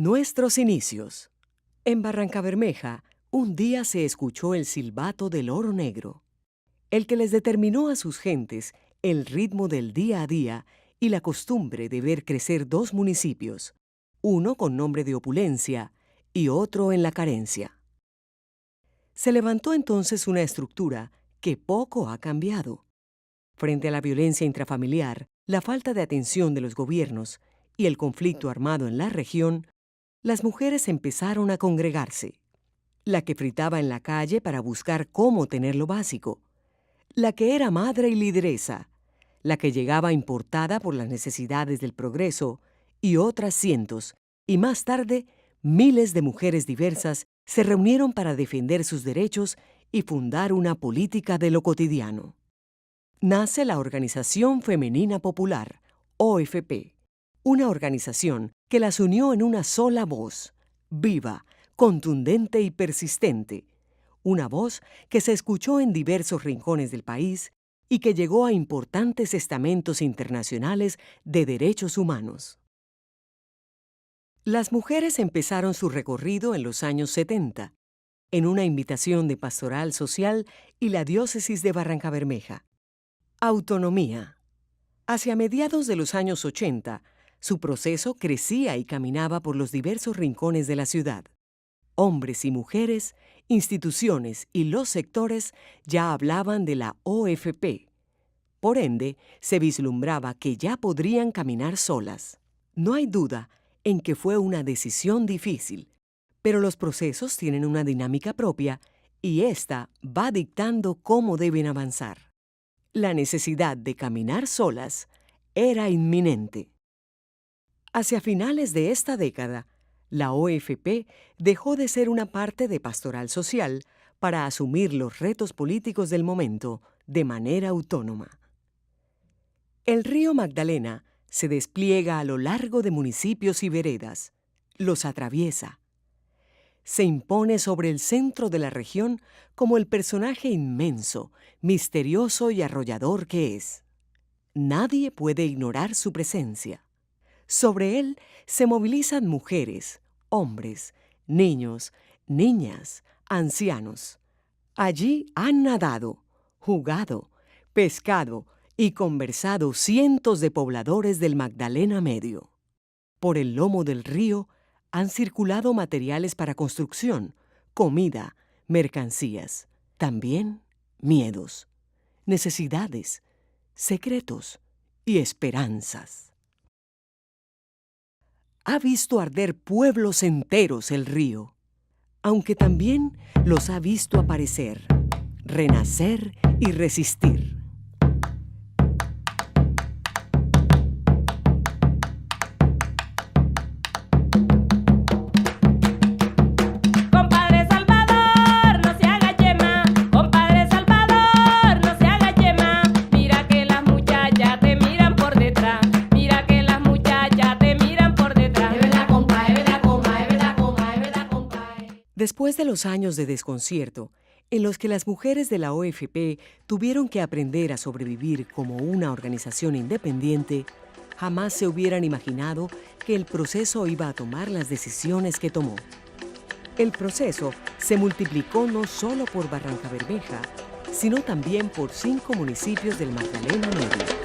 Nuestros inicios. En Barrancabermeja, un día se escuchó el silbato del oro negro, el que les determinó a sus gentes el ritmo del día a día y la costumbre de ver crecer dos municipios, uno con nombre de opulencia y otro en la carencia. Se levantó entonces una estructura que poco ha cambiado. Frente a la violencia intrafamiliar, la falta de atención de los gobiernos y el conflicto armado en la región, las mujeres empezaron a congregarse. La que fritaba en la calle para buscar cómo tener lo básico, la que era madre y lideresa, la que llegaba importada por las necesidades del progreso, y otras cientos, y más tarde, miles de mujeres diversas se reunieron para defender sus derechos y fundar una política de lo cotidiano. Nace la Organización Femenina Popular, OFP, una organización que las unió en una sola voz, viva, contundente y persistente, una voz que se escuchó en diversos rincones del país y que llegó a importantes estamentos internacionales de derechos humanos. Las mujeres empezaron su recorrido en los años 70, en una invitación de Pastoral Social y la Diócesis de Barrancabermeja. Autonomía. Hacia mediados de los años 80, su proceso crecía y caminaba por los diversos rincones de la ciudad. Hombres y mujeres, instituciones y los sectores ya hablaban de la OFP. Por ende, se vislumbraba que ya podrían caminar solas. No hay duda en que fue una decisión difícil, pero los procesos tienen una dinámica propia y ésta va dictando cómo deben avanzar. La necesidad de caminar solas era inminente. Hacia finales de esta década, la OFP dejó de ser una parte de Pastoral Social para asumir los retos políticos del momento de manera autónoma. El río Magdalena se despliega a lo largo de municipios y veredas, los atraviesa. Se impone sobre el centro de la región como el personaje inmenso, misterioso y arrollador que es. Nadie puede ignorar su presencia. Sobre él se movilizan mujeres, hombres, niños, niñas, ancianos. Allí han nadado, jugado, pescado y conversado cientos de pobladores del Magdalena Medio. Por el lomo del río han circulado materiales para construcción, comida, mercancías, también miedos, necesidades, secretos y esperanzas. Ha visto arder pueblos enteros el río, aunque también los ha visto aparecer, renacer y resistir. Compadre Salvador, no se haga yema. Compadre Salvador, no se haga yema. Mira que las muchachas te miran por detrás. Mira que las muchachas te miran por detrás. Es verdad, compa, es verdad, compa, es verdad, compa, es verdad, compa. Después de los años de desconcierto, en los que las mujeres de la OFP tuvieron que aprender a sobrevivir como una organización independiente, jamás se hubieran imaginado que el proceso iba a tomar las decisiones que tomó. El proceso se multiplicó no solo por Barrancabermeja, sino también por 5 municipios del Magdalena Medio.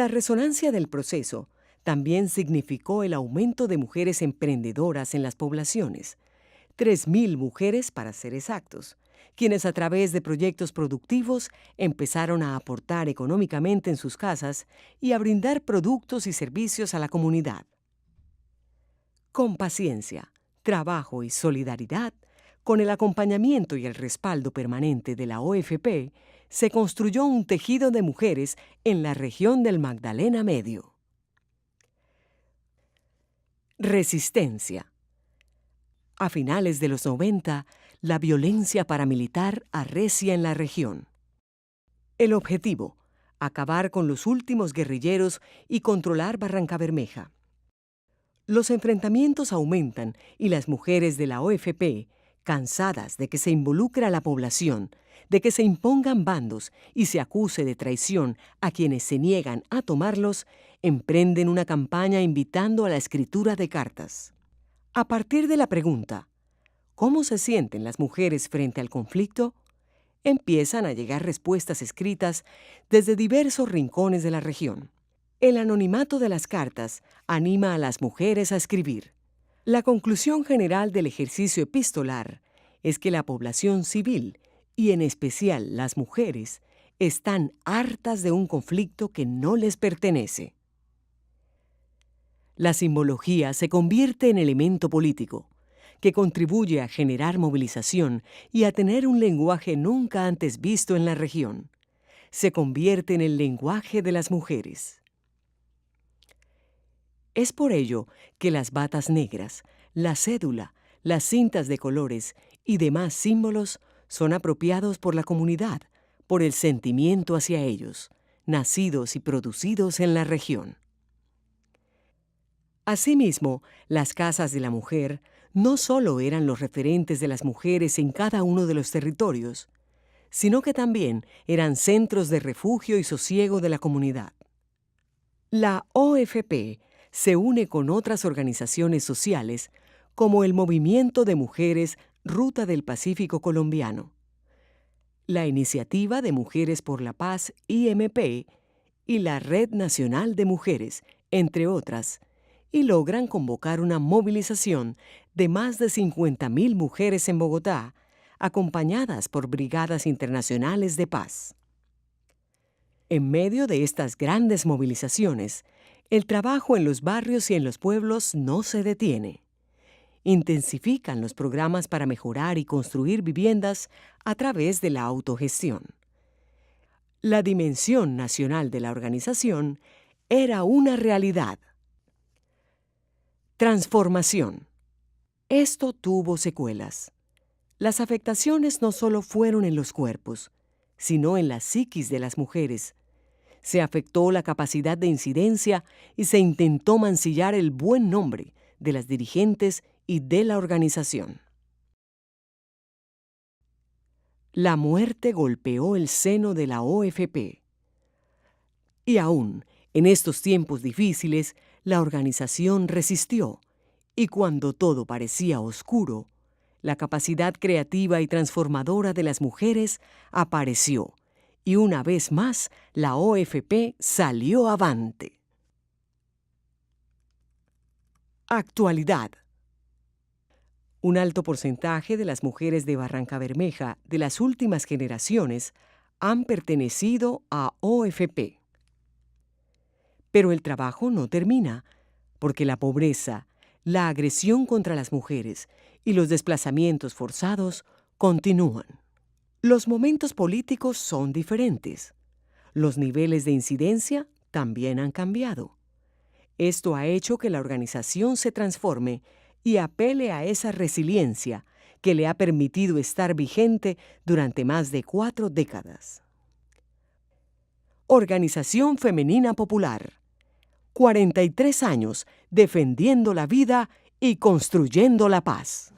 La resonancia del proceso también significó el aumento de mujeres emprendedoras en las poblaciones, 3.000 mujeres para ser exactos, quienes a través de proyectos productivos empezaron a aportar económicamente en sus casas y a brindar productos y servicios a la comunidad. Con paciencia, trabajo y solidaridad, con el acompañamiento y el respaldo permanente de la OFP, se construyó un tejido de mujeres en la región del Magdalena Medio. Resistencia. A finales de los 90, la violencia paramilitar arrecia en la región. El objetivo: acabar con los últimos guerrilleros y controlar Barrancabermeja. Los enfrentamientos aumentan y las mujeres de la OFP, cansadas de que se involucre a la población, de que se impongan bandos y se acuse de traición a quienes se niegan a tomarlos, emprenden una campaña invitando a la escritura de cartas. A partir de la pregunta, ¿cómo se sienten las mujeres frente al conflicto?, empiezan a llegar respuestas escritas desde diversos rincones de la región. El anonimato de las cartas anima a las mujeres a escribir. La conclusión general del ejercicio epistolar es que la población civil, y en especial las mujeres, están hartas de un conflicto que no les pertenece. La simbología se convierte en elemento político, que contribuye a generar movilización y a tener un lenguaje nunca antes visto en la región. Se convierte en el lenguaje de las mujeres. Es por ello que las batas negras, la cédula, las cintas de colores y demás símbolos son apropiados por la comunidad por el sentimiento hacia ellos, nacidos y producidos en la región. Asimismo, las casas de la mujer no solo eran los referentes de las mujeres en cada uno de los territorios, sino que también eran centros de refugio y sosiego de la comunidad. La OFP se une con otras organizaciones sociales como el Movimiento de Mujeres Ruta del Pacífico Colombiano, la Iniciativa de Mujeres por la Paz IMP y la Red Nacional de Mujeres, entre otras, y logran convocar una movilización de más de 50.000 mujeres en Bogotá, acompañadas por brigadas internacionales de paz. En medio de estas grandes movilizaciones, el trabajo en los barrios y en los pueblos no se detiene. Intensifican los programas para mejorar y construir viviendas a través de la autogestión. La dimensión nacional de la organización era una realidad. Transformación. Esto tuvo secuelas. Las afectaciones no solo fueron en los cuerpos, sino en la psiquis de las mujeres. Se afectó la capacidad de incidencia y se intentó mancillar el buen nombre de las dirigentes y de la organización. La muerte golpeó el seno de la OFP. Y aún, en estos tiempos difíciles, la organización resistió, y cuando todo parecía oscuro, la capacidad creativa y transformadora de las mujeres apareció, y una vez más la OFP salió avante. Actualidad. Un alto porcentaje de las mujeres de Barrancabermeja de las últimas generaciones han pertenecido a OFP. Pero el trabajo no termina, porque la pobreza, la agresión contra las mujeres y los desplazamientos forzados continúan. Los momentos políticos son diferentes. Los niveles de incidencia también han cambiado. Esto ha hecho que la organización se transforme y apele a esa resiliencia que le ha permitido estar vigente durante más de 4 décadas. Organización Femenina Popular. 43 años defendiendo la vida y construyendo la paz.